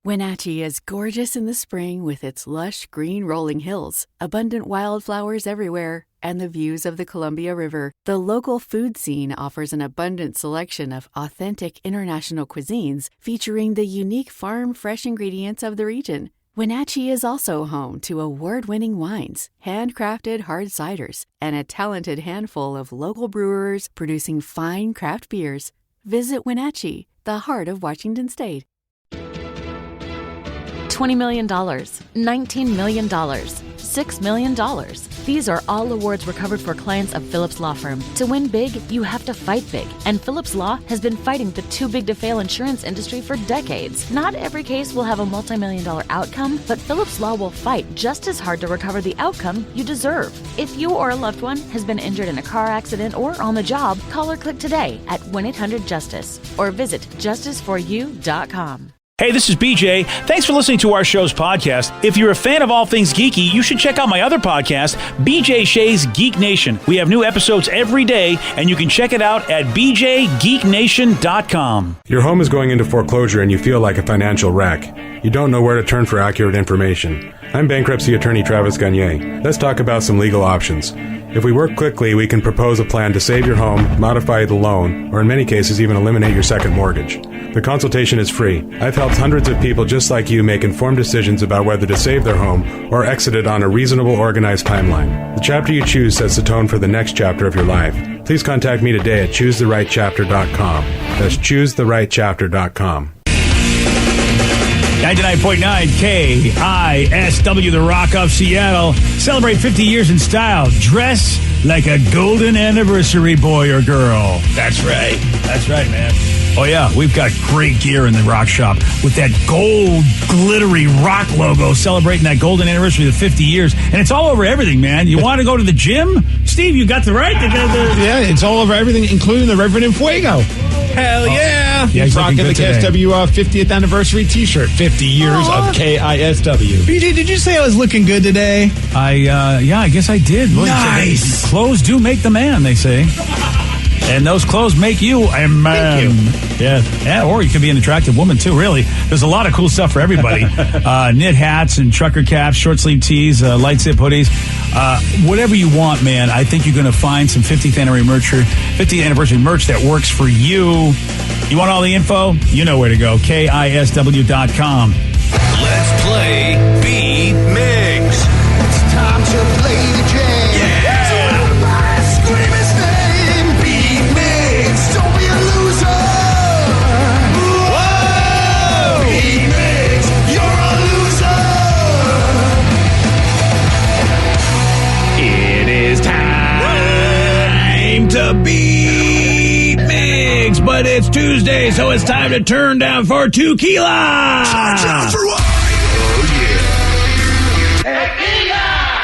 Wenatchee is gorgeous in the spring with its lush green rolling hills, abundant wildflowers everywhere, and the views of the Columbia River. The local food scene offers an abundant selection of authentic international cuisines featuring the unique farm-fresh ingredients of the region. Wenatchee is also home to award-winning wines, handcrafted hard ciders, and a talented handful of local brewers producing fine craft beers. Visit Wenatchee, the heart of Washington State. $20 million, $19 million, $6 million. These are all awards recovered for clients of Phillips Law Firm. To win big, you have to fight big. And Phillips Law has been fighting the too-big-to-fail insurance industry for decades. Not every case will have a multi-million-dollar outcome, but Phillips Law will fight just as hard to recover the outcome you deserve. If you or a loved one has been injured in a car accident or on the job, call or click today at 1-800-JUSTICE or visit justiceforyou.com. Hey, this is BJ. Thanks for listening to our show's podcast. If you're a fan of all things geeky, you should check out my other podcast, BJ Shea's Geek Nation. We have new episodes every day, and you can check it out at bjgeeknation.com. Your home is going into foreclosure and you feel like a financial wreck. You don't know where to turn for accurate information. I'm bankruptcy attorney Travis Gagne. Let's talk about some legal options. If we work quickly, we can propose a plan to save your home, modify the loan, or in many cases even eliminate your second mortgage. The consultation is free. I've helped hundreds of people just like you make informed decisions about whether to save their home or exit it on a reasonable, organized timeline. The chapter you choose sets the tone for the next chapter of your life. Please contact me today at choosetherightchapter.com. That's choosetherightchapter.com. 99.9 KISW, the Rock of Seattle. Celebrate 50 years in style. Dress like a golden anniversary boy or girl. That's right. That's right, man. Oh, yeah, we've got great gear in the Rock Shop with that gold, glittery Rock logo celebrating that golden anniversary of 50 years. And it's all over everything, man. You want to go to the gym? Steve, you got the right to go to the... Yeah, it's all over everything, including the Reverend in Fuego. Hell yeah. He's rocking the KISW 50th anniversary t-shirt. 50 years of KISW. BJ, did you say I was looking good today? I guess I did. Nice. Clothes do make the man, they say. And those clothes make you a man. Thank you. Yeah, or you could be an attractive woman, too, really. There's a lot of cool stuff for everybody. Knit hats and trucker caps, short-sleeve tees, light-zip hoodies. Whatever you want, man, I think you're going to find some 50th anniversary merch that works for you. You want all the info? You know where to go. KISW.com. Let's play Beat Mix. It's time to play the game. Yeah! Everybody scream his name. Beat Mix. Don't be a loser. Whoa! Beat Mix. You're a loser. It is time to beat Mix, but it's Tuesday, so it's time to turn down for tequila. Turn down for what?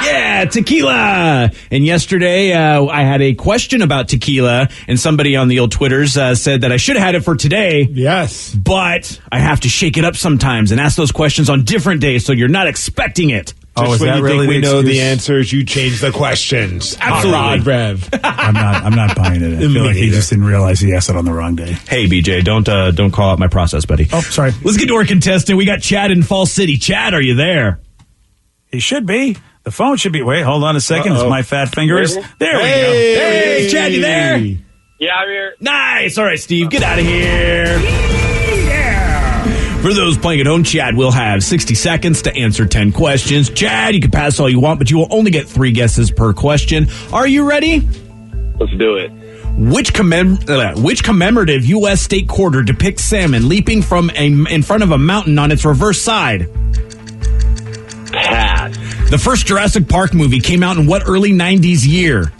Yeah, tequila. And yesterday, I had a question about tequila, and somebody on the old Twitters said that I should have had it for today. Yes. But I have to shake it up sometimes and ask those questions on different days, so you're not expecting it. Just is when that you really think we the know excuse? the answers, you change the questions. Absolutely. Hot rod Rev. I'm not buying it. I feel like he just didn't realize he asked it on the wrong day. Hey, BJ, don't call out my process, buddy. Oh, sorry. Let's get to our contestant. We got Chad in Falls City. Chad, are you there? He should be. The phone should be. Wait, hold on a second. It's my fat fingers. There we go. Hey, Chad, you there? Yeah, I'm here. Nice. All right, Steve, get out of here. For those playing at home, Chad will have 60 seconds to answer 10 questions. Chad, you can pass all you want, but you will only get 3 guesses per question. Are you ready? Let's do it. Which commemorative U.S. state quarter depicts salmon leaping from in front of a mountain on its reverse side? Pass. The first Jurassic Park movie came out in what early 90s year?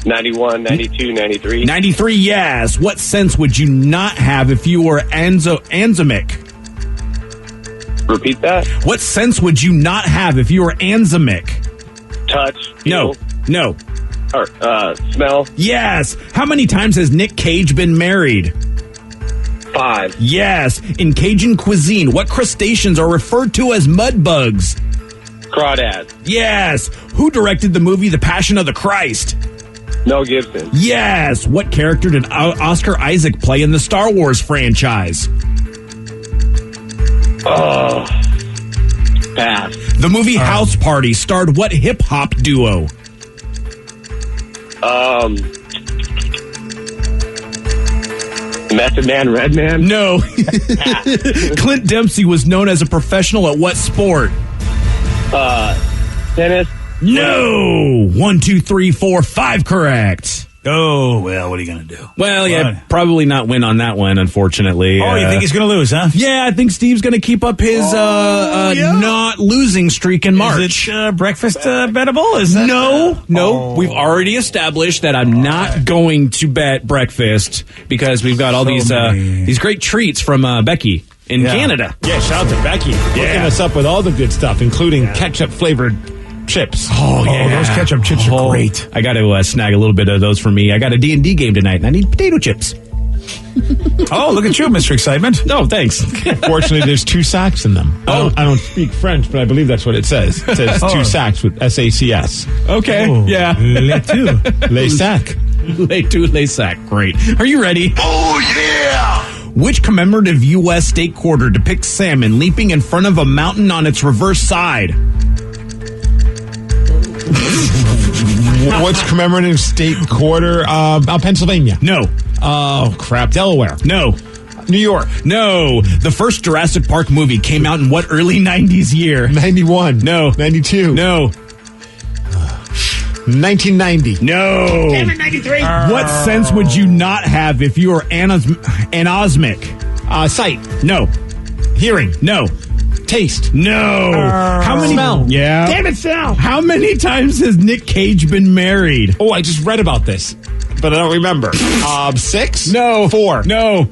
91, 92, 93. 93, yes. What sense would you not have if you were anzimic? Repeat that. What sense would you not have if you were anzimic? Touch. No. Or, smell. Yes. How many times has Nick Cage been married? 5. Yes. In Cajun cuisine, what crustaceans are referred to as mud bugs? Crawdads. Yes. Who directed the movie The Passion of the Christ? Mel Gibson. Yes. What character did Oscar Isaac play in the Star Wars franchise? Oh. The movie House Party starred what hip-hop duo? Method Man, Red Man. No. Clint Dempsey was known as a professional at what sport? Tennis. No. 1, 2, 3, 4, 5 correct. Oh, well, what are you going to do? Well, yeah, Right. probably not win on that one, unfortunately. Oh, you think he's going to lose, huh? Yeah, I think Steve's going to keep up his yeah. not losing streak in March. Is it breakfast bettable? Is that, No. We've already established that I'm not going to bet breakfast because we've got all these great treats from Becky in Canada. Yeah, shout out to Becky. Hooking us up with all the good stuff, including ketchup-flavored chips. Oh, those ketchup chips are great. I got to snag a little bit of those for me. I got a D&D game tonight, and I need potato chips. Oh, look at you, Mr. Excitement. No, thanks. Fortunately, there's 2 sacks in them. I don't speak French, but I believe that's what it says. It says 2 sacks with SACS. Okay, Oh, yeah. Les two. Les sac. Les two, les sac. Great. Are you ready? Oh, yeah! Which commemorative U.S. state quarter depicts salmon leaping in front of a mountain on its reverse side? What's commemorative state quarter? Pennsylvania. No. Oh, crap. Delaware. No. New York. No. The first Jurassic Park movie came out in what early 90s year? 91. No. 92. No. 1990. No. Damn it, 93. What sense would you not have if you were anosmic? Sight. No. Hearing. No. Taste. No. How many? Smell. Yeah. Damn it, smell. How many times has Nick Cage been married? Oh, I just read about this, but I don't remember. 6? No. 4. No.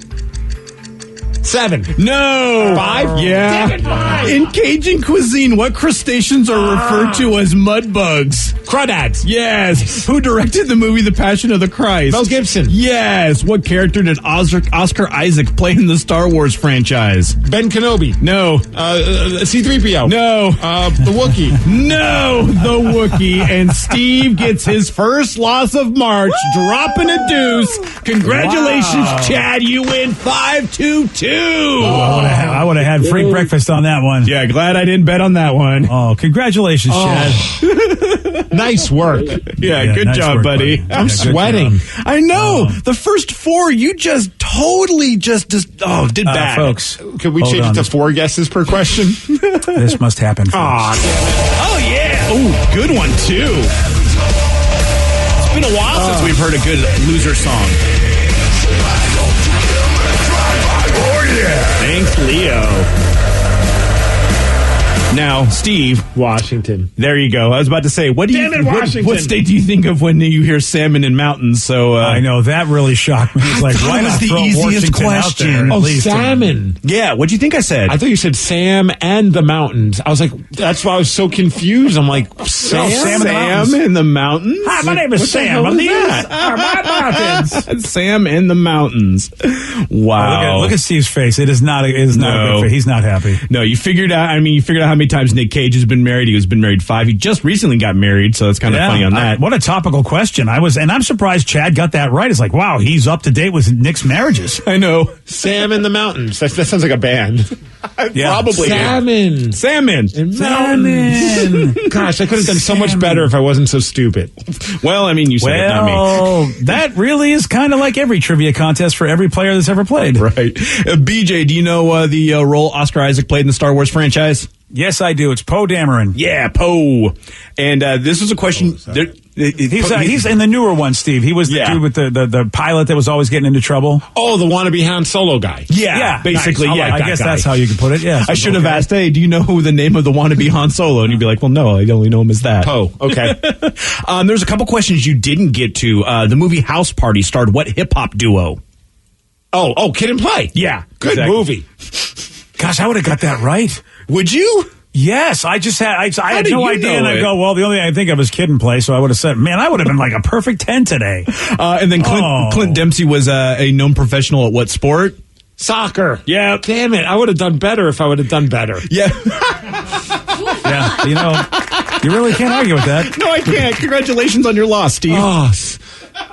7. No. 5? Yeah. Damn it, 5. In Cajun cuisine, what crustaceans are referred to as mud bugs? Crawdads. Yes. Who directed the movie The Passion of the Christ? Mel Gibson. Yes. What character did Oscar Isaac play in the Star Wars franchise? Ben Kenobi. No. C-3PO. No. The Wookiee. No, the Wookiee. And Steve gets his first loss of March, dropping a deuce. Congratulations, Chad. You win 5-2-2. I would have had free breakfast on that one. Yeah, glad I didn't bet on that one. Oh, congratulations, Chad. Nice work. Yeah, good nice job, work, buddy. buddy. I'm Yeah, good sweating. job. I know. The first 4, you just totally did bad. Folks, Could we hold change on. it to 4 guesses per question? This must happen. Folks. Oh, yeah. Oh, good one, too. It's been a while since we've heard a good loser song. Thanks, Leo. Now, Steve. Washington. There you go. I was about to say, what state do you think of when you hear salmon in mountains? So I know that really shocked me. It's like, thought why it was not the throw easiest Washington question. out there, at Oh, least? salmon. yeah, what'd you think I said? I thought you said Sam and the mountains. I was like, that's why I was so confused. I'm like, Sam? Sam in the mountains? in the mountains? Hi, my name is What the Sam. hell I'm is the that? mountains. Sam in the mountains. Wow. Look at Steve's face. It is not. It is not. No. A good face. He's not happy. No, you figured out. I mean, you figured out how many times Nick Cage has been married. He has been married 5. He just recently got married, so it's kind of funny on that. What a topical question. And I'm surprised Chad got that right. It's like, wow, he's up to date with Nick's marriages. I know. Sam and the mountains. That sounds like a band. Yeah. Probably. Salmon. Salmon. Salmon. Gosh, I could have done so much better if I wasn't so stupid. Well, I mean, you said it, not me. Well, that really is kind of like every trivia contest for every player that's ever played. Right. BJ, do you know the role Oscar Isaac played in the Star Wars franchise? Yes, I do. It's Poe Dameron. Yeah, Poe. And this is a question. He's in the newer one, Steve. He was the dude with the pilot that was always getting into trouble. Oh, the wannabe Han Solo guy. Yeah, basically, nice. yeah. I guess that's how you could put it. Yeah. I should have asked, hey, do you know who the name of the wannabe Han Solo? And you'd be like, well, no, I only know him as that. Poe. Okay. There's a couple questions you didn't get to. The movie House Party starred what hip-hop duo? Oh, Kid and Play. Yeah. Good exactly. movie. Gosh, I would have got that right. Would you? Yes, I just had. I had do no you idea, know and I it? go, well, the only thing I think of is Kid and Play, so I would have said, man, I would have been like a perfect 10 today. And then Clint Dempsey was a known professional at what sport? Soccer. Yeah. Damn it. I would have done better if I would have done better. Yeah. Yeah, you really can't argue with that. No, I can't. Congratulations on your loss, Steve. Oh,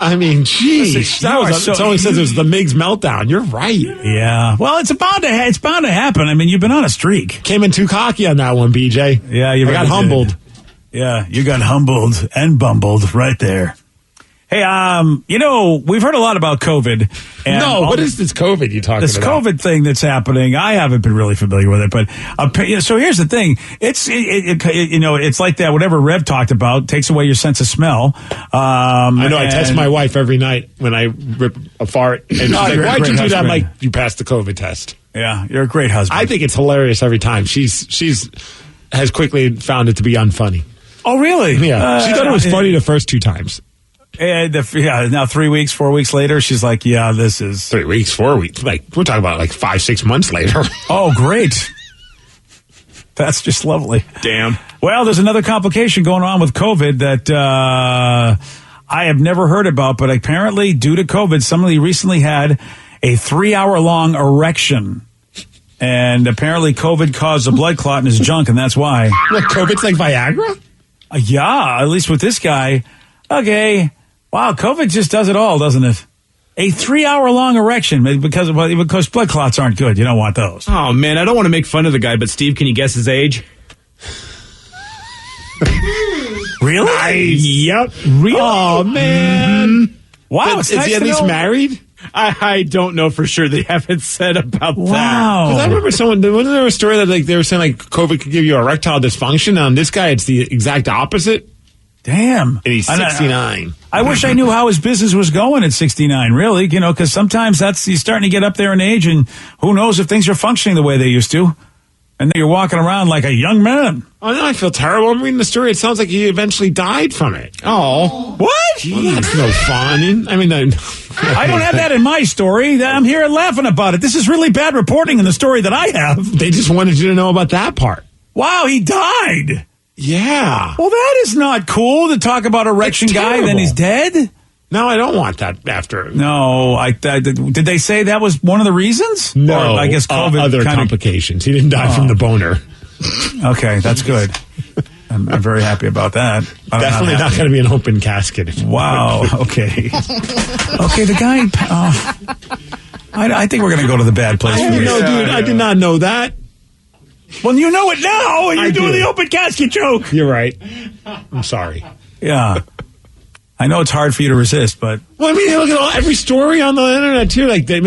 I mean, geez. Listen, It only says it was the Miggs meltdown. You're right. Yeah. Well, it's bound to happen. I mean, you've been on a streak. Came in too cocky on that one, BJ. Yeah, you I got humbled. Yeah, you got humbled and bumbled right there. Hey, we've heard a lot about COVID. And what is this COVID you talking this about? This COVID thing that's happening, I haven't been really familiar with it, but so here's the thing. It's like that, whatever Rev talked about, takes away your sense of smell. I know, I test my wife every night when I rip a fart. And she's like, why'd you do that? I'm like, you passed the COVID test. Yeah, you're a great husband. I think it's hilarious every time. She's has quickly found it to be unfunny. Oh, really? Yeah. She thought it was funny the first 2 times. And now 3 weeks, 4 weeks later, she's like, yeah, this is 3 weeks, 4 weeks. Like, we're talking about like 5-6 months later. Oh, great. That's just lovely. Damn. Well, there's another complication going on with COVID that I have never heard about, but apparently due to COVID, somebody recently had a 3-hour-long erection. And apparently COVID caused a blood clot in his junk, and that's why. What, COVID's like Viagra? Yeah, at least with this guy. Okay. Wow, COVID just does it all, doesn't it? A 3-hour-long erection because blood clots aren't good. You don't want those. Oh, man, I don't want to make fun of the guy, but Steve, can you guess his age? Really? Nice. Yep. Really? Oh, man. Wow. Is he at least married? I don't know for sure. They haven't said about that. Wow. I remember wasn't there a story that they were saying COVID could give you erectile dysfunction? On this guy, it's the exact opposite. Damn. And he's 69. I wish I knew how his business was going at 69, really, because sometimes he's starting to get up there in age, and who knows if things are functioning the way they used to. And then you're walking around like a young man. Oh, no, I feel terrible. I'm reading the story. It sounds like he eventually died from it. Oh. What? Well, that's no fun. I mean, I don't have that in my story. I'm here laughing about it. This is really bad reporting in the story that I have. They just wanted you to know about that part. Wow, he died. Yeah. Well, that is not cool to talk about erection guy, then he's dead? No, I don't want that after. No, did they say that was one of the reasons? No, or I guess COVID other complications. He didn't die from the boner. Okay, that's good. I'm very happy about that. Definitely not going to be an open casket. Wow. Okay. Okay, the guy. I think we're going to go to the bad place. I didn't know, dude. I did not know that. Well, you know it now, and you're doing the open casket joke. You're right. I'm sorry. Yeah. I know it's hard for you to resist, but well, I mean, look at every story on the internet too. Like they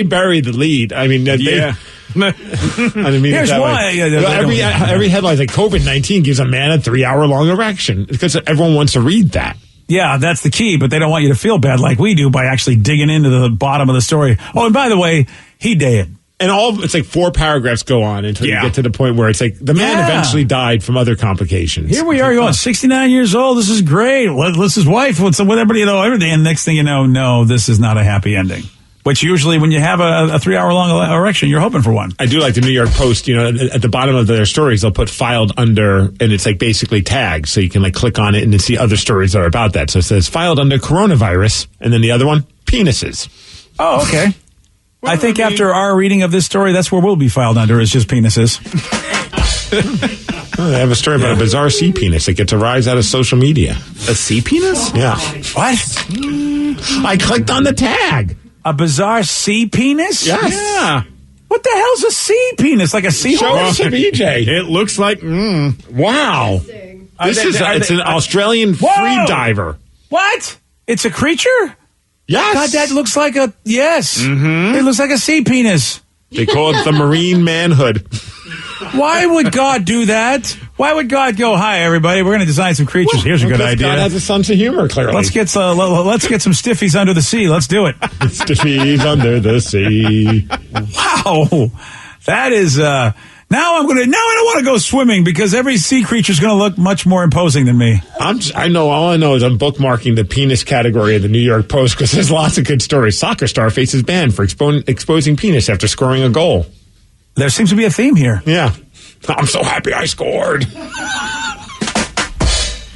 bury the lead. I mean, yeah. I didn't mean here's it that why. way. Every headline's like COVID-19 gives a man a 3-hour-long erection because everyone wants to read that. Yeah, that's the key. But they don't want you to feel bad like we do by actually digging into the bottom of the story. Oh, and by the way, he did. And it's like 4 paragraphs go on until you get to the point where it's like the man eventually died from other complications. Here we are going 69 years old. This is great. What's his wife? What's everybody, everything. And next thing you know, no, this is not a happy ending. Which usually when you have a 3-hour-long erection, you're hoping for one. I do like the New York Post, at the bottom of their stories, they'll put filed under, and it's like basically tags. So you can like click on it and then see other stories that are about that. So it says filed under coronavirus. And then the other one, penises. Oh, okay. I think after our reading of this story, that's where we'll be filed under, is just penises. They have a story about a bizarre sea penis that gets a rise out of social media. A sea penis? Yeah. What? I clicked on the tag. A bizarre sea penis? Yes. Yeah. What the hell's a sea penis? Like a seahorse? Show us, BJ. It looks like, Wow. It's an Australian free diver. What? It's a creature? Yes. God, that looks like yes. Mm-hmm. It looks like a sea penis. They call it the marine manhood. Why would God do that? Why would God go, hi, everybody, we're going to design some creatures. Here's a good idea. God has a sense of humor, clearly. Let's get some stiffies under the sea. Let's do it. Stiffies under the sea. Wow. That is... Now I don't want to go swimming because every sea creature is going to look much more imposing than me. All I know is I'm bookmarking the penis category of the New York Post because there's lots of good stories. Soccer star faces ban for exposing penis after scoring a goal. There seems to be a theme here. Yeah. I'm so happy I scored.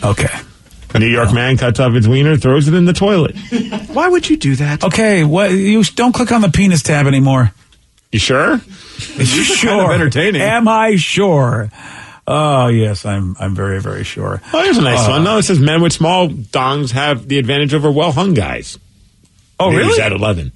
Okay. New York man cuts off his wiener, throws it in the toilet. why would you do that? Okay, you don't click on the penis tab anymore. You sure? Sure. Kind of entertaining. Am I sure? Oh, yes, I'm very, very sure. Oh, here's a nice one. No, it says men with small dongs have the advantage over well-hung guys. Oh, Ladies really? at 11.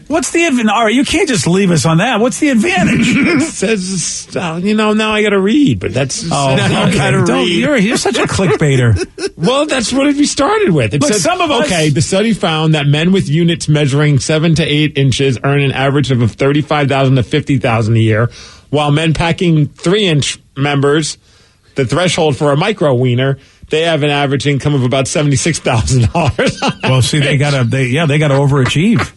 What's the advantage? All right, you can't just leave us on that. What's the advantage? It says, now I got to read, but that's Oh, now I okay. gotta read. You're such a clickbaiter. Well, that's what we started with. It Look, says, some of us- okay, the study found that men with units measuring 7 to 8 inches earn an average of $35,000 to $50,000 a year, while men packing 3-inch members, the threshold for a micro wiener, they have an average income of about $76,000. Well, see, they gotta overachieve.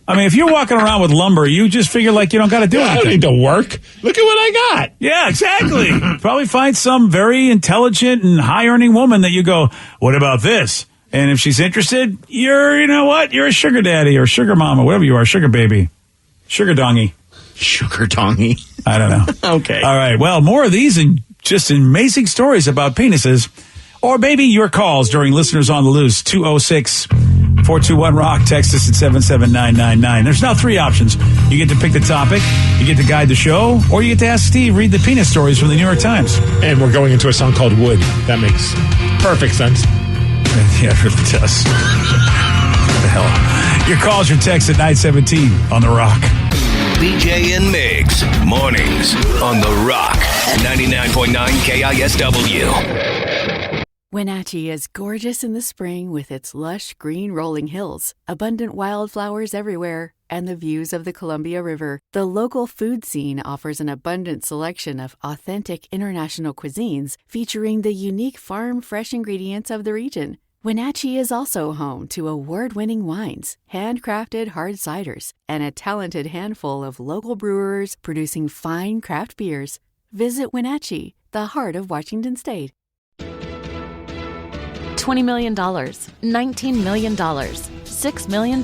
I mean, if you're walking around with lumber, you just figure like you don't got to do I don't anything. need to work. Look at what I got. Yeah, exactly. Probably find some very intelligent and high-earning woman that you go, what about this? And if she's interested, you know what? You're a sugar daddy or sugar mama, whatever you are, sugar baby, sugar dongy. Sugar dongy. I don't know. Okay. All right. Well, more of these and just amazing stories about penises. Or maybe your calls during Listeners on the Loose, 206-421-ROCK. Text us at 77999. There's now 3 options. You get to pick the topic, you get to guide the show, or you get to ask Steve, read the penis stories from the New York Times. And we're going into a song called Wood. That makes perfect sense. Yeah, it really does. What the hell? Your calls, your texts at 917 on The Rock. BJ and Migs, mornings on The Rock, 99.9 KISW. Wenatchee is gorgeous in the spring with its lush green rolling hills, abundant wildflowers everywhere, and the views of the Columbia River. The local food scene offers an abundant selection of authentic international cuisines featuring the unique farm-fresh ingredients of the region. Wenatchee is also home to award-winning wines, handcrafted hard ciders, and a talented handful of local brewers producing fine craft beers. Visit Wenatchee, the heart of Washington State. $20 million, $19 million, $6 million.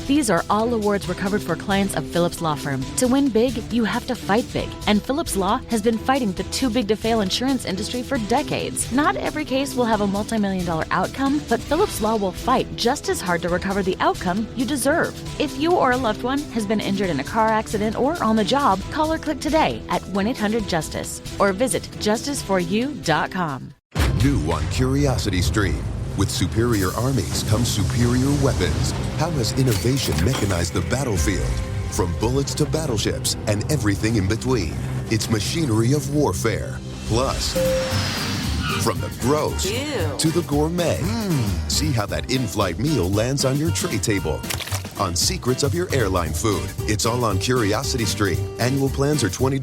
These are all awards recovered for clients of Phillips Law Firm. To win big, you have to fight big. And Phillips Law has been fighting the too-big-to-fail insurance industry for decades. Not every case will have a multi-million-dollar outcome, but Phillips Law will fight just as hard to recover the outcome you deserve. If you or a loved one has been injured in a car accident or on the job, call or click today at 1-800-JUSTICE or visit justiceforyou.com. New on Curiosity Stream. With superior armies comes superior weapons. How has innovation mechanized the battlefield? From bullets to battleships and everything in between. It's machinery of warfare. Plus, from the gross to the gourmet. See how that in-flight meal lands on your tray table. On secrets of your airline food. It's all on Curiosity Stream. Annual plans are $20,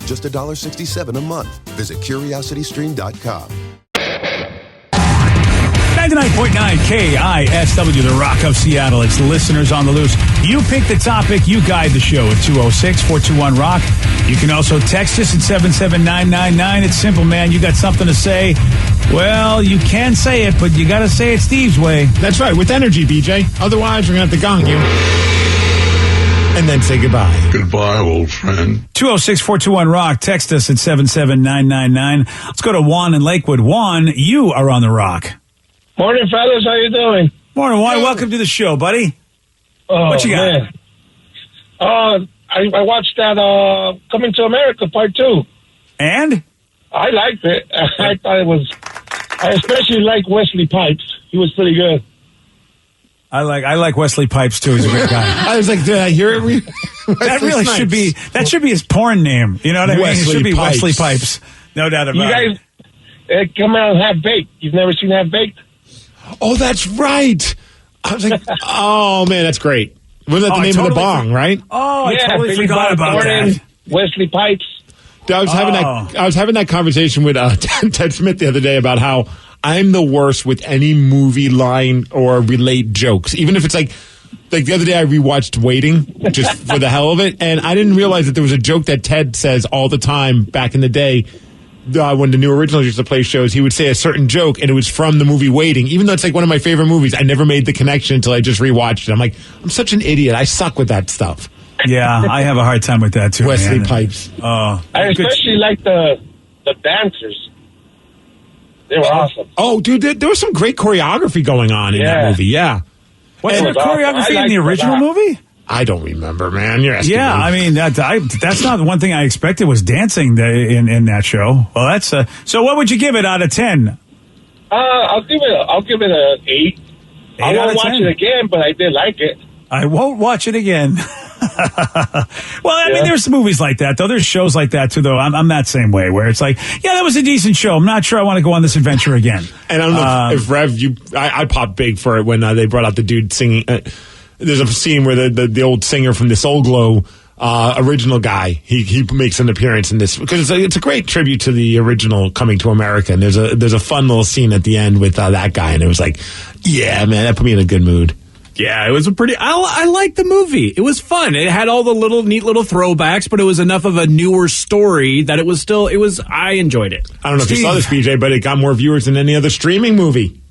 just $1.67 a month. Visit curiositystream.com. 99.9 KISW, The Rock of Seattle. It's Listeners on the Loose. You pick the topic, you guide the show at 206-421-ROCK. You can also text us at 77999. It's simple, man. You got something to say? Well, you can say it, but you got to say it Steve's way. That's right, with energy, BJ. Otherwise, we're going to have to gong you. And then say goodbye. Goodbye, old friend. 206-421-ROCK. Text us at 77999. Let's go to Juan in Lakewood. Juan, you are on The Rock. Morning, fellas. How you doing? Morning, Juan. Welcome to the show, buddy. What you got? Man. I watched that Coming to America Part 2. And? I liked it. I thought it was... I especially like Wesley Pipes. He was pretty good. I like Wesley Pipes, too. He's a great guy. I was like, did I hear it? That really should be his porn name. You know what I mean? It should be Pipes. Wesley Pipes. No doubt about You guys come out and Have Baked. You've never seen Have Baked? Oh, that's right. I was like, oh, man, that's great. Wasn't that the name of the bong, right? Oh, I totally Billy forgot Bob about Thornton, that. Wesley Pipes. I was having that conversation with Ted Smith the other day about how I'm the worst with any movie line or relate jokes. Even if it's like the other day I rewatched Waiting just for the hell of it, and I didn't realize that there was a joke that Ted says all the time back in the day. When the New Originals used to play shows, he would say a certain joke, and it was from the movie Waiting. Even though it's like one of my favorite movies, I never made the connection until I just rewatched it. I'm like, I'm such an idiot. I suck with that stuff. Yeah, I have a hard time with that, too. Wesley man. Pipes. I especially like the dancers. They were awesome. Oh, dude, there was some great choreography going on in that movie. Yeah. What's the It was choreography awesome. I in the liked it a original lot. movie? I don't remember, man. You're asking Yeah, me. I mean that's not the one thing I expected was dancing in that show. Well, that's so. What would you give it out of 10? I'll give it a 8. I out won't of watch 10. it again, but I did like it. I won't watch it again. Well, I mean, there's movies like that, though. There's shows like that, too, though. I'm that same way, where it's like, yeah, that was a decent show. I'm not sure I want to go on this adventure again. And I don't know if Rev, I popped big for it when they brought out the dude singing. There's a scene where the old singer from the Soul Glow original guy, he makes an appearance in this because it's a great tribute to the original Coming to America. And there's a fun little scene at the end with that guy, and it was like, yeah, man, that put me in a good mood. Yeah, it was a pretty. I liked the movie. It was fun. It had all the neat little throwbacks, but it was enough of a newer story that it was still. I enjoyed it. I don't know if you saw this, BJ, but it got more viewers than any other streaming movie.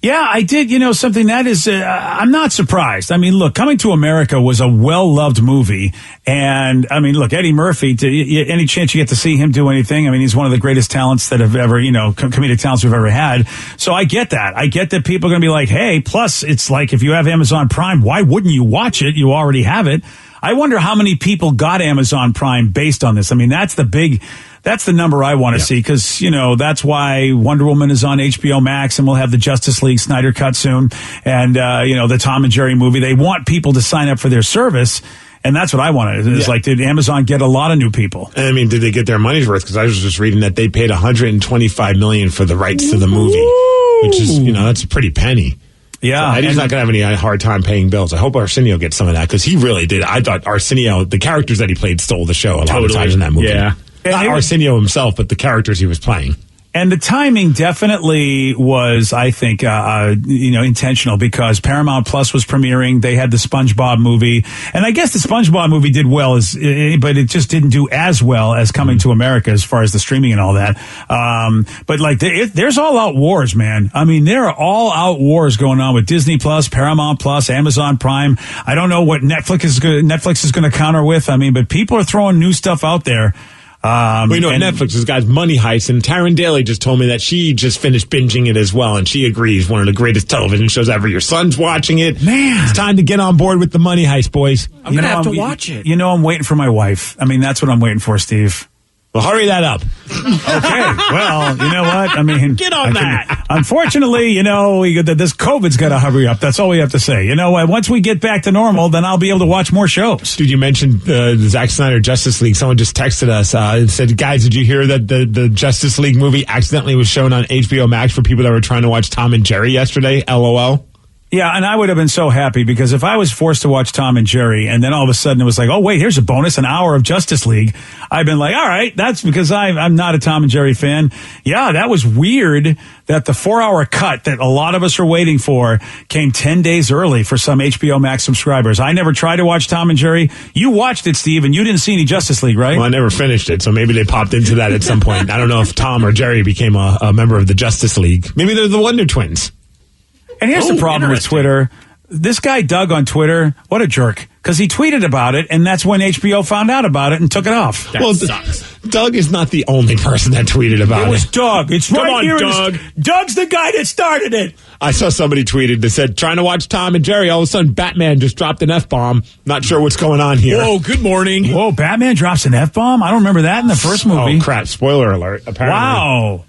Yeah, I did. Something that is, I'm not surprised. I mean, look, Coming to America was a well-loved movie. And, I mean, look, Eddie Murphy, any chance you get to see him do anything, I mean, he's one of the greatest talents that have ever, comedic talents we've ever had. So I get that. I get that people are going to be like, hey, plus it's like if you have Amazon Prime, why wouldn't you watch it? You already have it. I wonder how many people got Amazon Prime based on this. I mean, that's the number I want to see because, that's why Wonder Woman is on HBO Max and we'll have the Justice League Snyder Cut soon. And, the Tom and Jerry movie. They want people to sign up for their service. And that's what I wanted. It's like, did Amazon get a lot of new people? I mean, did they get their money's worth? Because I was just reading that they paid $125 million for the rights to the movie, which is, that's a pretty penny. Yeah. So Eddie's not going to have any hard time paying bills. I hope Arsenio gets some of that because he really did. I thought Arsenio, the characters that he played, stole the show a lot of times in that movie. Yeah. Not Arsenio himself, but the characters he was playing. And the timing definitely was, I think, intentional because Paramount Plus was premiering. They had the SpongeBob movie. And I guess the SpongeBob movie did well, but it just didn't do as well as Coming to America as far as the streaming and all that. But like, there's all out wars, man. I mean, there are all out wars going on with Disney Plus, Paramount Plus, Amazon Prime. I don't know what Netflix is going to counter with. I mean, but people are throwing new stuff out there. Netflix has got Money Heist, and Taryn Daly just told me that she just finished binging it as well, and she agrees. One of the greatest television shows ever. Your son's watching it. Man. It's time to get on board with the Money Heist, boys. I'm going to have to watch it. I'm waiting for my wife. I mean, that's what I'm waiting for, Steve. Well, hurry that up. Okay. Well, you know what? I mean, get on that. Unfortunately, this COVID's got to hurry up. That's all we have to say. Once we get back to normal, then I'll be able to watch more shows. Dude, you mentioned the Zack Snyder Justice League. Someone just texted us and said, guys, did you hear that the Justice League movie accidentally was shown on HBO Max for people that were trying to watch Tom and Jerry yesterday? LOL. Yeah, and I would have been so happy because if I was forced to watch Tom and Jerry and then all of a sudden it was like, oh, wait, here's a bonus, an hour of Justice League, I've been like, all right, that's because I'm not a Tom and Jerry fan. Yeah, that was weird that the 4-hour cut that a lot of us are waiting for came 10 days early for some HBO Max subscribers. I never tried to watch Tom and Jerry. You watched it, Steve, and you didn't see any Justice League, right? Well, I never finished it, so maybe they popped into that at some point. I don't know if Tom or Jerry became a member of the Justice League. Maybe they're the Wonder Twins. And here's the problem with Twitter. This guy, Doug, on Twitter, what a jerk. Because he tweeted about it, and that's when HBO found out about it and took it off. That sucks. Doug is not the only person that tweeted about it. It was Doug. It's Come right on, here. Doug. Doug's the guy that started it. I saw somebody tweeted that said, trying to watch Tom and Jerry, all of a sudden Batman just dropped an F-bomb. Not sure what's going on here. Whoa, good morning. Whoa, Batman drops an F-bomb? I don't remember that in the first movie. Oh, crap. Spoiler alert, apparently. Wow.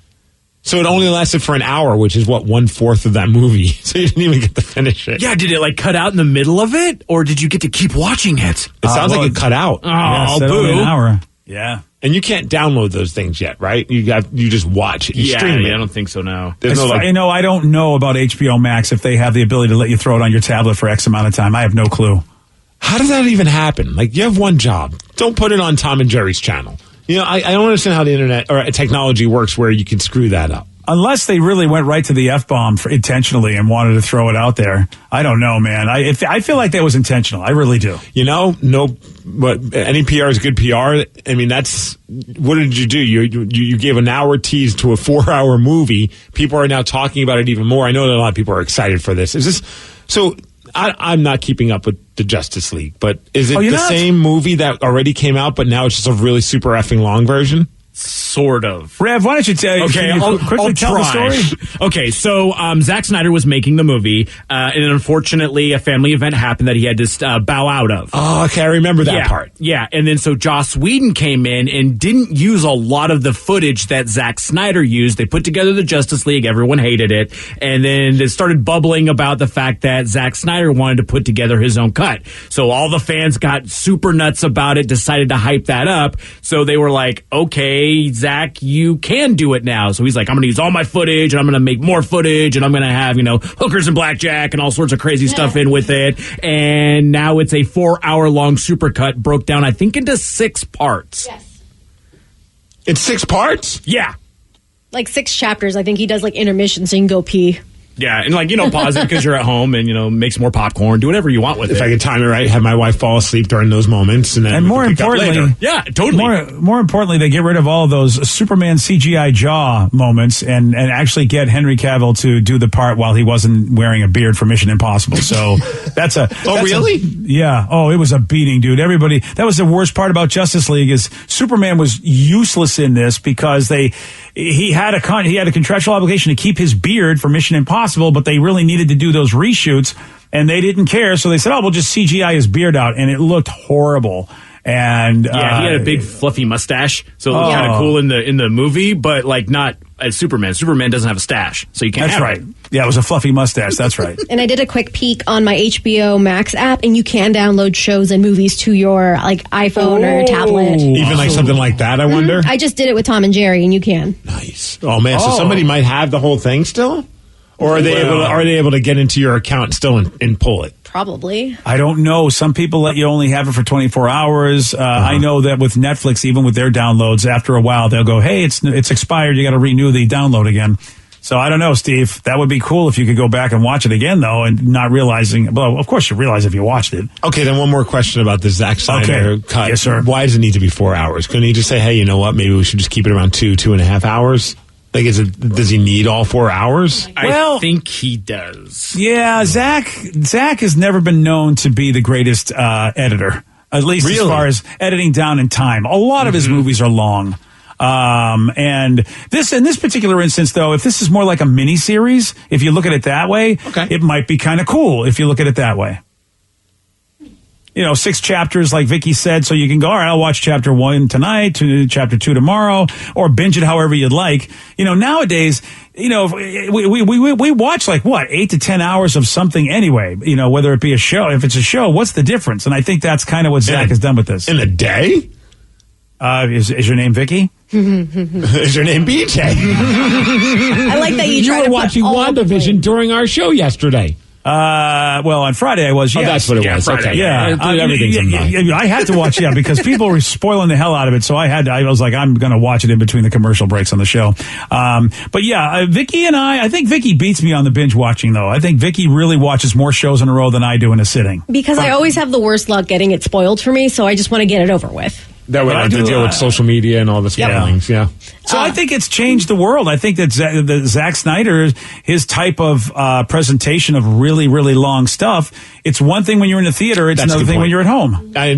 So it only lasted for an hour, which is, 1/4 of that movie. So you didn't even get to finish it. Yeah, did it cut out in the middle of it? Or did you get to keep watching it? It sounds like it cut out. Oh, yeah, boo. an hour. Yeah. And you can't download those things yet, right? You just watch it. You stream it. I don't think so now. There's no, I don't know about HBO Max if they have the ability to let you throw it on your tablet for X amount of time. I have no clue. How does that even happen? Like, you have one job. Don't put it on Tom and Jerry's channel. I don't understand how the internet or technology works where you can screw that up. Unless they really went right to the F-bomb intentionally and wanted to throw it out there. I don't know, man. I feel like that was intentional. I really do. But any PR is good PR. I mean, what did you do? You gave an hour tease to a 4-hour movie. People are now talking about it even more. I know that a lot of people are excited for this. Is this so? I'm not keeping up with the Justice League, but is it the same movie that already came out, but now it's just a really super effing long version? Sort of. Rev, why don't you tell Okay, I'll quickly tell the try. story? Okay, so Zack Snyder was making the movie, and unfortunately, a family event happened that he had to bow out of. Oh, okay, I remember that part. Yeah, and then so Joss Whedon came in and didn't use a lot of the footage that Zack Snyder used. They put together the Justice League, everyone hated it, and then it started bubbling about the fact that Zack Snyder wanted to put together his own cut. So all the fans got super nuts about it, decided to hype that up. So they were like, okay, Zach, you can do it now. So he's like, I'm going to use all my footage and I'm going to make more footage and I'm going to have, hookers and blackjack and all sorts of crazy stuff in with it. And now it's a 4-hour-long supercut broke down, I think, into 6 parts. Yes. It's 6 parts? Yeah. Like 6 chapters. I think he does like intermission so you can go pee. Yeah, and pause it because you're at home and, make some more popcorn, do whatever you want with it. If I could time it right, have my wife fall asleep during those moments. And more importantly, yeah, totally. More importantly, they get rid of all those Superman CGI jaw moments and actually get Henry Cavill to do the part while he wasn't wearing a beard for Mission Impossible. So that's a... really? Yeah. Oh, it was a beating, dude. Everybody... That was the worst part about Justice League is Superman was useless in this because he had a contractual obligation to keep his beard for Mission Impossible, but they really needed to do those reshoots, and they didn't care, so they said, we'll just CGI his beard out, and it looked horrible. And he had a big fluffy mustache, so it looked kind of cool in the movie, but not as Superman. Superman doesn't have a stash, so you can't. That's right. Yeah, it was a fluffy mustache. That's right. And I did a quick peek on my HBO Max app, and you can download shows and movies to your iPhone or tablet. Even something like that, I wonder? I just did it with Tom and Jerry, and you can. Nice. Oh man, so somebody might have the whole thing still, or are they able to get into your account still and pull it? Probably. I don't know. Some people let you only have it for 24 hours. I know that with Netflix, even with their downloads, after a while, they'll go, hey, it's expired. You got to renew the download again. So I don't know, Steve. That would be cool if you could go back and watch it again, though, and not realizing. Well, of course you realize if you watched it. Okay, then one more question about the Zack Snyder cut. Yes, sir. Why does it need to be 4 hours? Couldn't he just say, hey, you know what? Maybe we should just keep it around 2.5 hours? Does he need all 4 hours? I think he does. Yeah, Zach has never been known to be the greatest editor, at least as far as editing down in time. A lot of his movies are long. And in this particular instance, though, if this is more like a mini series, if you look at it that way, it might be kind of cool if you look at it that way. 6 chapters, like Vicky said, so you can go, all right, I'll watch chapter 1 tonight, chapter 2 tomorrow, or binge it however you'd like. Nowadays, we watch 8 to 10 hours of something anyway, whether it be a show. If it's a show, what's the difference? And I think that's kind of what Zach has done with this. In a day? Is your name Vicky? Is your name BJ? I like that you were watching WandaVision during our show yesterday. Well, on Friday I was, yes. Oh, that's what it was. Friday. Okay. Yeah. I had to watch, because people were spoiling the hell out of it. So I was like, I'm going to watch it in between the commercial breaks on the show. But yeah, Vicky and I think Vicky beats me on the binge watching, though. I think Vicky really watches more shows in a row than I do in a sitting. Because I always have the worst luck getting it spoiled for me, so I just want to get it over with. That would have to deal with social media and all the spoilings, yeah. So I think it's changed the world. I think that Zack Snyder, his type of presentation of really, really long stuff, it's one thing when you're in the theater, it's another thing when you're at home. I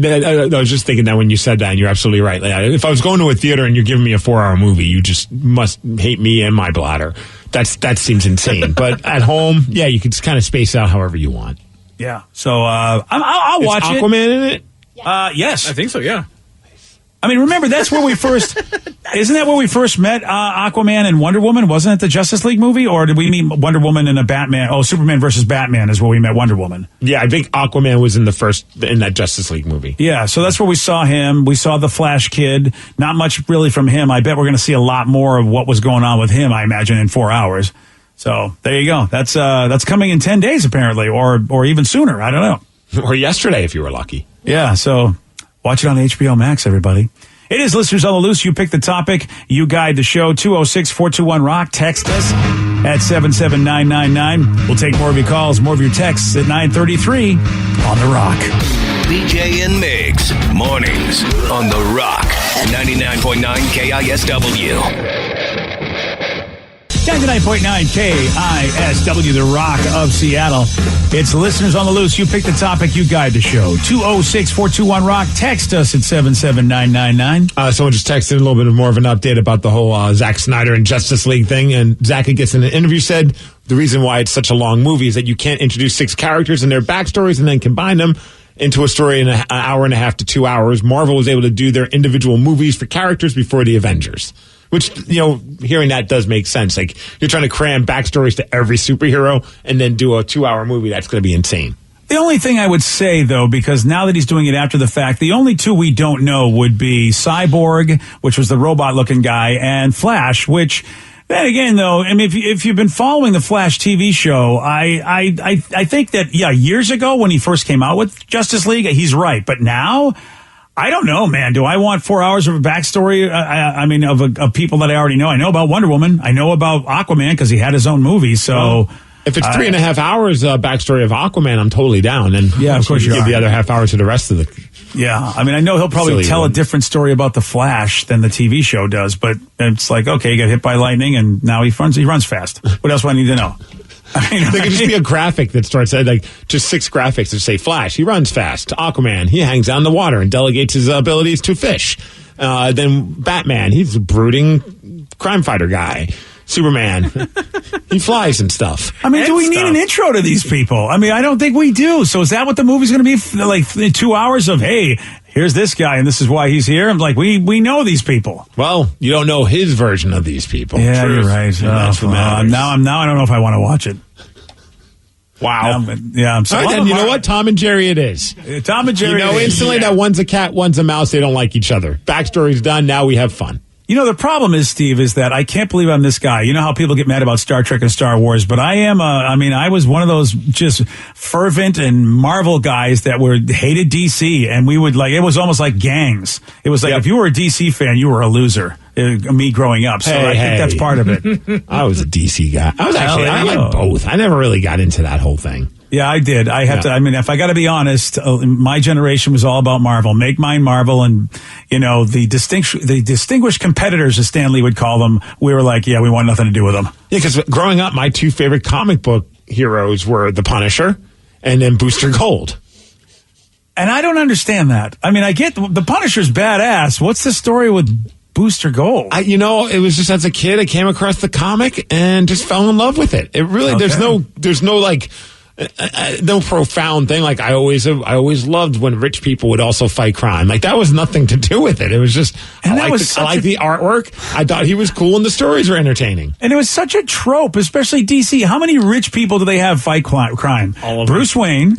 was just thinking that when you said that, and you're absolutely right. If I was going to a theater and you're giving me a 4-hour movie, you just must hate me and my bladder. That seems insane. But at home, yeah, you can just kind of space out however you want. Yeah. So I'll watch it. Is Aquaman in it? Yes. I think so, yeah. I mean, remember, that's where we first... Isn't that where we first met Aquaman and Wonder Woman? Wasn't it the Justice League movie? Or did we meet Wonder Woman in a Batman... Oh, Superman versus Batman is where we met Wonder Woman. Yeah, I think Aquaman was in that Justice League movie. Yeah, so that's where we saw him. We saw the Flash Kid. Not much really from him. I bet we're going to see a lot more of what was going on with him, I imagine, in 4 hours. So there you go. That's coming in 10 days, apparently, or even sooner. I don't know. Or yesterday, if you were lucky. Yeah, so... Watch it on HBO Max, everybody. It is Listeners on the Loose. You pick the topic. You guide the show. 206-421-ROCK. Text us at 77999. We'll take more of your calls, more of your texts at 9:33 on The Rock. BJ and Migs, mornings on The Rock, 99.9 KISW. 99.9 KISW, the Rock of Seattle. It's listeners on the loose. You pick the topic, you guide the show. 206-421-ROCK. Text us at 77999. Someone just texted a little bit more of an update about the whole Zack Snyder and Justice League thing. And Zack, I guess, in an interview said the reason why it's such a long movie is that you can't introduce 6 characters and their backstories and then combine them into a story in an hour and a half to 2 hours. Marvel was able to do their individual movies for characters before the Avengers. Which, hearing that does make sense. Like, you're trying to cram backstories to every superhero and then do a 2-hour movie. That's going to be insane. The only thing I would say, though, because now that he's doing it after the fact, the only 2 we don't know would be Cyborg, which was the robot-looking guy, and Flash, which, then again, though, I mean, if you've been following the Flash TV show, I think that, years ago when he first came out with Justice League, he's right. But now, I don't know, man. Do I want 4 hours of a backstory? Of people that I already know. I know about Wonder Woman. I know about Aquaman because he had his own movie. So if it's 3.5 hours backstory of Aquaman, I'm totally down. And yeah, of course you give the other half hour to the rest of the. Yeah, I mean, I know he'll probably tell a different story about the Flash than the TV show does, but it's like, okay, he got hit by lightning and now he runs fast. What else do I need to know? There could just be a graphic that starts at just 6 graphics that say Flash, he runs fast. Aquaman, he hangs out in the water and delegates his abilities to fish. Then Batman, he's a brooding crime fighter guy. Superman, he flies and stuff. I mean, do we need an intro to these people? I mean, I don't think we do. So is that what the movie's going to be? Like 2 hours of, hey, here's this guy and this is why he's here? I'm like, we know these people. Well, you don't know his version of these people. Yeah, you're right. Now I don't know if I want to watch it. Wow. I'm sorry. All right, then, you know what? Tom and Jerry it is. Tom and Jerry. Instantly that one's a cat, one's a mouse. They don't like each other. Backstory's done. Now we have fun. The problem is, Steve, is that I can't believe I'm this guy. You know how people get mad about Star Trek and Star Wars, but I am, I was one of those just fervent and Marvel guys that hated DC, and we would it was almost like gangs. It was like, if you were a DC fan, you were a loser. Me growing up. So I think that's part of it. I was a DC guy. I like both. I never really got into that whole thing. Yeah, I did. I have to. I mean, if I got to be honest, my generation was all about Marvel. Make mine Marvel, and the distinguished competitors, as Stan Lee would call them. We were like, we want nothing to do with them. Yeah, because growing up, my 2 favorite comic book heroes were the Punisher and then Booster Gold. And I don't understand that. I mean, I get the Punisher's badass. What's the story with Booster Gold? It was just as a kid, I came across the comic and just fell in love with it. It really, there's no no profound thing. Like I always loved when rich people would also fight crime. Like that was nothing to do with it. It was just, I liked the artwork. I thought he was cool and the stories were entertaining. And it was such a trope, especially DC. How many rich people do they have fight crime? All of Bruce them. Wayne,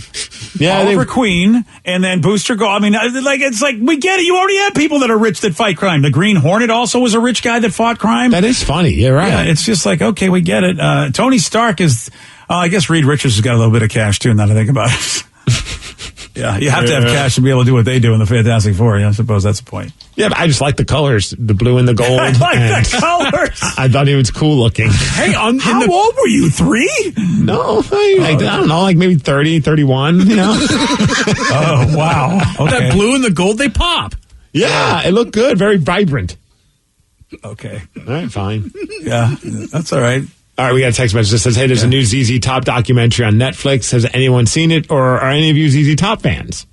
Oliver Queen, and then Booster Gold. I mean, it's like, we get it. You already have people that are rich that fight crime. The Green Hornet also was a rich guy that fought crime. That is funny. You're right. Yeah, it's just like, okay, we get it. Tony Stark is... I guess Reed Richards has got a little bit of cash, too, now that I think about it. Yeah, you have to have cash to be able to do what they do in the Fantastic Four. I suppose that's the point. Yeah, but I just like the colors, the blue and the gold. I like the colors. I thought he was cool looking. Hey, how old were you, 3? No, I don't know, like maybe 30, 31, Oh, wow. Okay. That blue and the gold, they pop. Yeah, it looked good, very vibrant. Okay. All right, fine. Yeah, that's all right. All right, we got a text message that says, hey, there's a new ZZ Top documentary on Netflix. Has anyone seen it, or are any of you ZZ Top fans?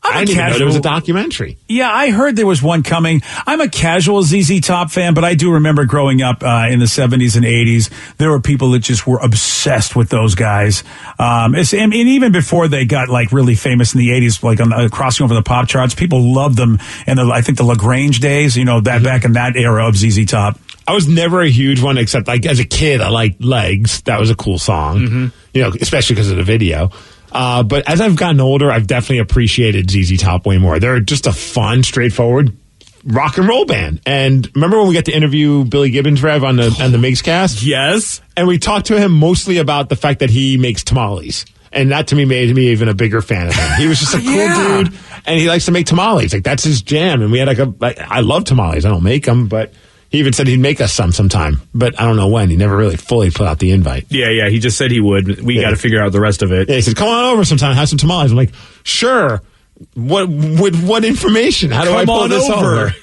I didn't even know there was a documentary. Yeah, I heard there was one coming. I'm a casual ZZ Top fan, but I do remember growing up in the 70s and 80s, there were people that just were obsessed with those guys. And even before they got really famous in the 80s, on crossing over the pop charts, people loved them. And I think the LaGrange days, that back in that era of ZZ Top. I was never a huge one, except as a kid, I liked Legs. That was a cool song, especially because of the video. But as I've gotten older, I've definitely appreciated ZZ Top way more. They're just a fun, straightforward rock and roll band. And remember when we got to interview Billy Gibbons, Rev, on the Mix Cast? Yes. And we talked to him mostly about the fact that he makes tamales. And that to me made me even a bigger fan of him. He was just a cool dude, and he likes to make tamales. That's his jam. And we had I love tamales. I don't make them, but he even said he'd make us sometime, but I don't know when. He never really fully put out the invite. Yeah, he just said he would. We got to figure out the rest of it. Yeah, he said, come on over sometime, have some tamales. I'm like, sure. What information? How do I pull this over?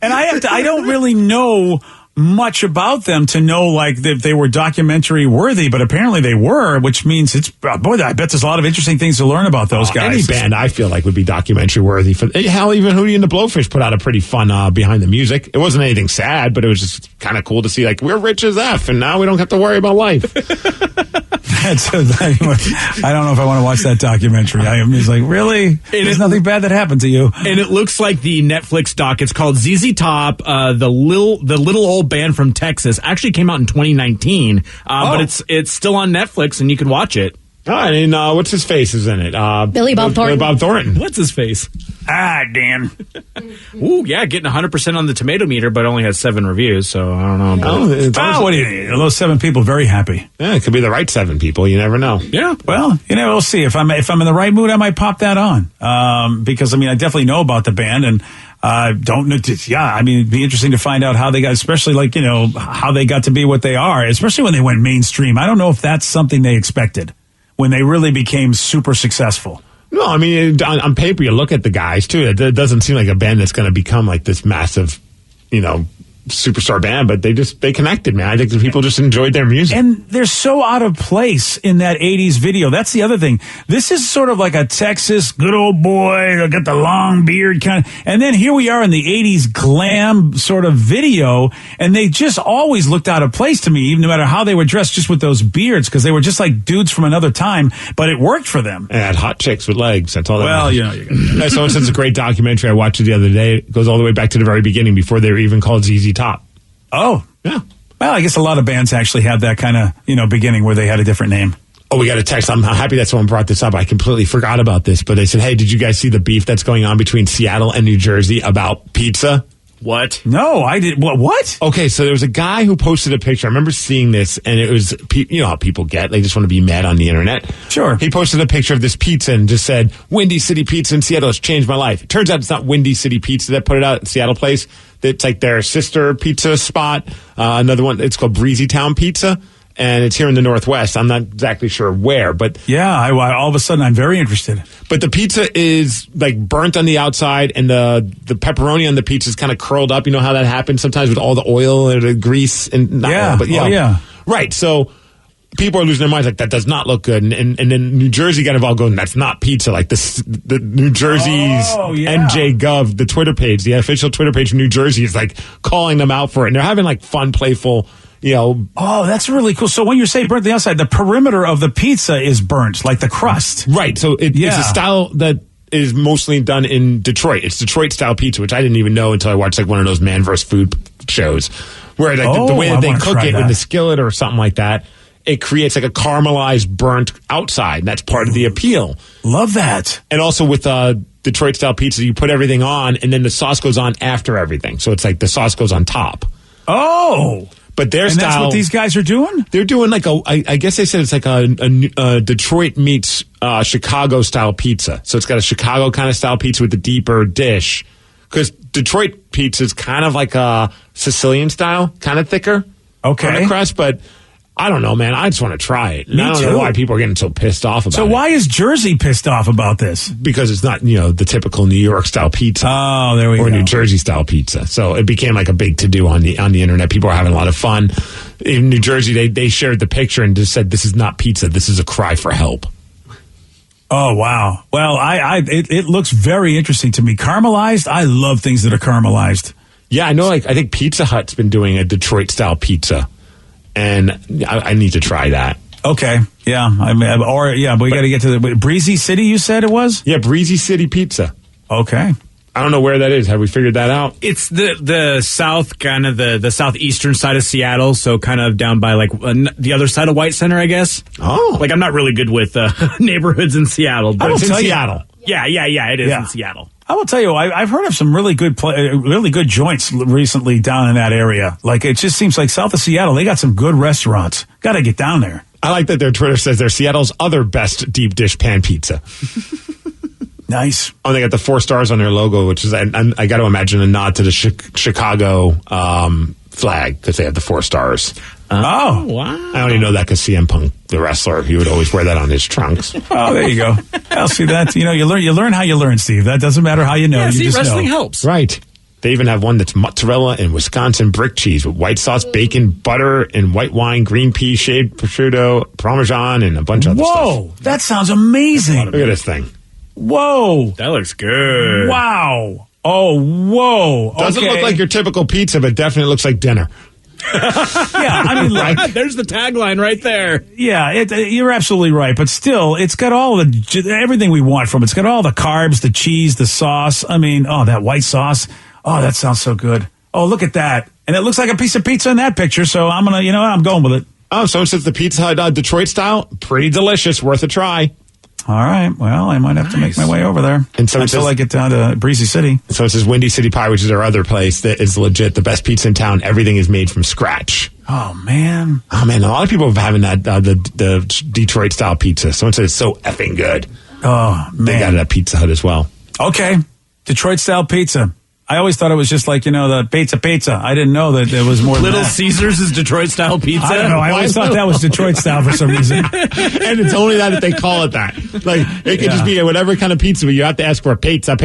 And I don't really know much about them to know like that they were documentary worthy, but apparently they were, which means it's boy. I bet there's a lot of interesting things to learn about those guys. Any band I feel like would be documentary worthy. For hell, even Hootie and the Blowfish put out a pretty fun behind the music. It wasn't anything sad, but it was just kind of cool to see like we're rich as F, and now we don't have to worry about life. I don't know if I want to watch that documentary. I am just like, really? There's nothing bad that happened to you. And it looks like the Netflix doc. It's called ZZ Top, the little old band from Texas. Actually came out in 2019, but it's still on Netflix and you can watch it. Oh, and what's his face is in it? Billy Bob Thornton. Billy Bob Thornton. What's his face? Dan. Ooh, yeah, getting 100% on the tomato meter, but only has 7 reviews, so I don't know. What do you need? Those 7 people very happy. Yeah, it could be the right 7 people. You never know. Yeah. Well, we'll see. If I'm in the right mood, I might pop that on. Because I definitely know about the band and don't know. It'd be interesting to find out how they got, especially like, how they got to be what they are, especially when they went mainstream. I don't know if that's something they expected when they really became super successful. No, on paper, you look at the guys, too. It doesn't seem like a band that's going to become like this massive, superstar band, but they connected, man. I think the people just enjoyed their music. And they're so out of place in that 80s video. That's the other thing. This is sort of like a Texas good old boy, got the long beard kind of, and then here we are in the 80s glam sort of video, and they just always looked out of place to me, even no matter how they were dressed, just with those beards, because they were just like dudes from another time, but it worked for them. And had hot chicks with legs. That's all that matters. Someone says it's a great documentary. I watched it the other day. It goes all the way back to the very beginning, before they were even called ZZ Top. Oh, yeah. Well, I guess a lot of bands actually have that kind of, beginning where they had a different name. Oh, we got a text. I'm happy that someone brought this up. I completely forgot about this, but they said, hey, did you guys see the beef that's going on between Seattle and New Jersey about pizza? What? No, I did. What? Okay, so there was a guy who posted a picture. I remember seeing this, and it was, how people get. They just want to be mad on the internet. Sure. He posted a picture of this pizza and just said, Windy City Pizza in Seattle has changed my life. It turns out it's not Windy City Pizza that put it out at Seattle Place. It's like their sister pizza spot. Another one, it's called Breezy Town Pizza. And it's here in the Northwest. I'm not exactly sure where, but... Yeah, all of a sudden I'm very interested. But the pizza is like burnt on the outside, and the pepperoni on the pizza is kind of curled up. You know how that happens sometimes with all the oil or the grease? And yeah. Right, so people are losing their minds like, that does not look good. And then New Jersey got involved going, that's not pizza. Like the New Jersey's NJ Gov, the Twitter page, the official Twitter page from New Jersey is like calling them out for it. And they're having like fun, playful... Oh, that's really cool. So when you say burnt the outside, the perimeter of the pizza is burnt, like the crust. Right. So it's a style that is mostly done in Detroit. It's Detroit style pizza, which I didn't even know until I watched like one of those Man vs. Food shows, where like the way that they cook it in the skillet or something like that, it creates like a caramelized burnt outside. And that's part of the appeal. Love that. And also with Detroit style pizza, you put everything on, and then the sauce goes on after everything. So it's like the sauce goes on top. Oh. But their style, that's what these guys are doing? They're doing like I guess they said it's like a Detroit meets Chicago style pizza. So it's got a Chicago kind of style pizza with a deeper dish. Because Detroit pizza is kind of like a Sicilian style, kind of thicker. Okay. Kind of crust, but I don't know, man. I just want to try it. And I don't know why people are getting so pissed off about it. So why is Jersey pissed off about this? Because it's not, the typical New York style pizza. Oh, there we go. Or New Jersey style pizza. So it became like a big to-do on the internet. People are having a lot of fun. In New Jersey, they shared the picture and just said, this is not pizza. This is a cry for help. Oh, wow. Well, it looks very interesting to me. Caramelized? I love things that are caramelized. Yeah, I know. I think Pizza Hut's been doing a Detroit style pizza. And I need to try that. Okay. Yeah. But we got to get to the Breezy City, you said it was? Yeah, Breezy City Pizza. Okay. I don't know where that is. Have we figured that out? It's the south, kind of the southeastern side of Seattle, so kind of down by like the other side of White Center, I guess. Oh. Like I'm not really good with neighborhoods in Seattle. But it's in Seattle. Yeah, it is in Seattle. I will tell you, I've heard of some really good joints recently down in that area. Like, it just seems like south of Seattle, they got some good restaurants. Got to get down there. I like that their Twitter says they're Seattle's other best deep dish pan pizza. Nice. Oh, they got the 4 stars on their logo, which is, I got to imagine, a nod to the Chicago flag, because they have the 4 stars. Oh, wow. I only know that because CM Punk, the wrestler, he would always wear that on his trunks. Oh, there you go. I'll see that. You learn how you learn, Steve. That doesn't matter how you know. Yeah, you see, just wrestling know. helps. Right. They even have one that's mozzarella and Wisconsin brick cheese with white sauce, bacon, butter, and white wine, green pea, shaved prosciutto, parmesan, and a bunch of other stuff. Whoa, that sounds amazing. Look at this thing. Whoa. That looks good. Wow. Oh, whoa. Doesn't look like your typical pizza, but definitely looks like dinner. Yeah, I mean, like, There's the tagline right there. yeah, you're absolutely right. But still, it's got all everything we want from it. It's got all the carbs, the cheese, the sauce. I mean, that white sauce. Oh, that sounds so good. Oh, look at that. And it looks like a piece of pizza in that picture. So I'm going to, I'm going with it. Oh, so it says the Pizza Hut Detroit style. Pretty delicious. Worth a try. All right. Well, I might have to make my way over there And so until I get down to Breezy City. So it says Windy City Pie, which is our other place that is legit the best pizza in town. Everything is made from scratch. Oh, man. A lot of people have having that the Detroit style pizza. Someone said it's so effing good. Oh, man. They got it at Pizza Hut as well. Okay. Detroit style pizza. I always thought it was just like, the pizza. I didn't know that it was more than Little that. Caesars is Detroit style pizza. I don't know. I always thought that was Detroit style for some reason. And it's only that they call it that. Like, it could just be whatever kind of pizza, but you have to ask for pizza.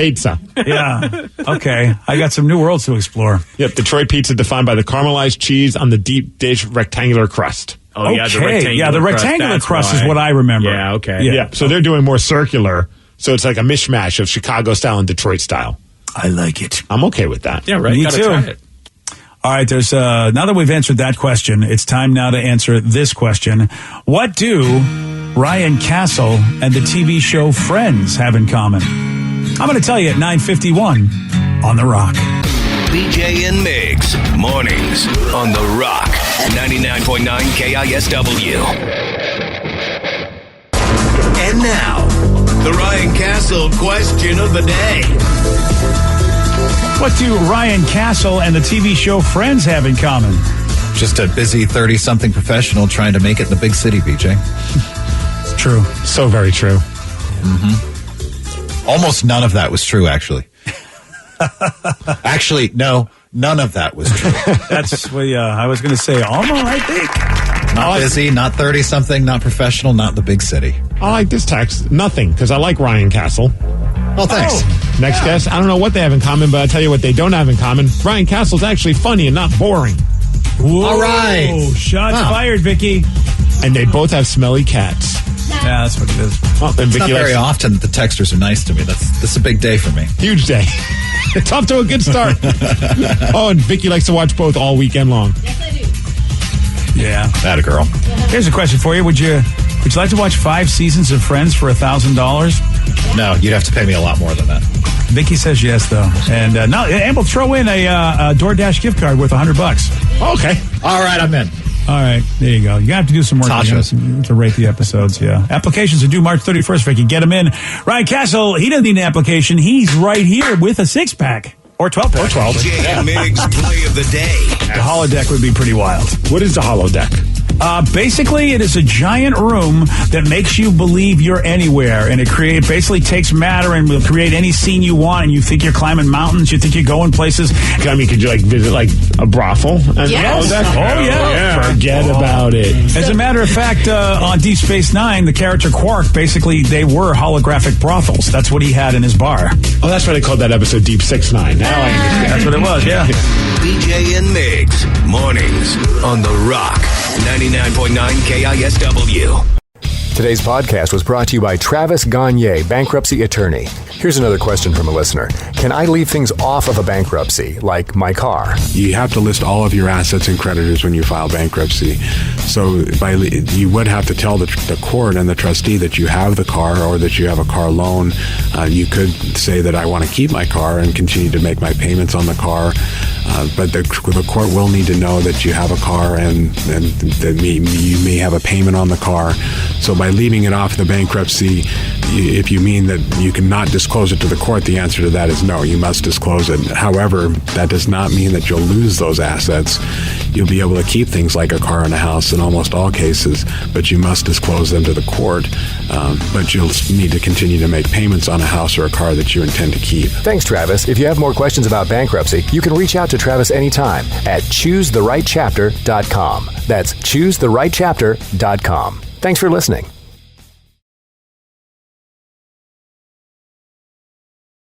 Yeah. Okay. I got some new worlds to explore. Yep. Detroit pizza defined by the caramelized cheese on the deep dish rectangular crust. Oh, yeah, the rectangular crust is what I remember. Yeah, okay. Yeah. So they're doing more circular. So it's like a mishmash of Chicago style and Detroit style. I like it. I'm okay with that. Yeah, right. Me Gotta too. try it. All right, there's now that we've answered that question, it's time now to answer this question. What do Ryan Castle and the TV show Friends have in common? I'm going to tell you at 9:51 on The Rock. BJ and Migs, mornings on The Rock, 99.9 KISW. And now, the Ryan Castle question of the day. What do Ryan Castle and the TV show Friends have in common? Just a busy 30-something professional trying to make it in the big city, BJ. True. So very true. Mm-hmm. Almost none of that was true, actually. Actually, no, none of that was true. That's what I was going to say. Almost, I think. Not busy, not 30-something, not professional, not the big city. I like this text. Nothing, because I like Ryan Castle. Oh, thanks. Next guest. I don't know what they have in common, but I'll tell you what they don't have in common. Ryan Castle's actually funny and not boring. Whoa, all right. Shots fired, Vicky. And they both have smelly cats. Yeah, that's what it is. Oh, and It's not very often that the texters are nice to me. That's a big day for me. Huge day. It's off to a good start. Oh, and Vicky likes to watch both all weekend long. Yes, I do. Yeah. That a girl. Here's a question for you. Would you like to watch 5 seasons of Friends for $1,000? No, you'd have to pay me a lot more than that. Vicky says yes, though. And we'll throw in a DoorDash gift card worth $100. Okay. All right, I'm in. All right, there you go. You have to do some work to rate the episodes, yeah. Applications are due March 31st, Vicky. Get them in. Ryan Castle, he doesn't need an application. He's right here with a 6-pack. Or 12-pack. Or 12. BJ and Migs play of the day. The holodeck would be pretty wild. What is the holodeck? Basically, it is a giant room that makes you believe you're anywhere, and it basically takes matter and will create any scene you want. And you think you're climbing mountains, you think you're going places. I mean, could you visit a brothel? And Yes. Oh yeah. Forget about it. As a matter of fact, on Deep Space Nine, the character Quark, basically, they were holographic brothels. That's what he had in his bar. Oh, that's why they called that episode Deep 6-9. Now I understand. That's what it was. Yeah. BJ and Migs, mornings on The Rock, 99.9 KISW. Today's podcast was brought to you by Travis Gagne, bankruptcy attorney. Here's another question from a listener. Can I leave things off of a bankruptcy, like my car? You have to list all of your assets and creditors when you file bankruptcy. So you would have to tell the court and the trustee that you have the car or that you have a car loan. You could say that I want to keep my car and continue to make my payments on the car. But the court will need to know that you have a car and that you may have a payment on the car. So by leaving it off the bankruptcy, if you mean that you cannot disclose it to the court, the answer to that is no, you must disclose it. However, that does not mean that you'll lose those assets. You'll be able to keep things like a car and a house in almost all cases, but you must disclose them to the court. But you'll need to continue to make payments on a house or a car that you intend to keep. Thanks, Travis. If you have more questions about bankruptcy, you can reach out to Travis anytime at choosetherightchapter.com. That's choosetherightchapter.com. Thanks for listening.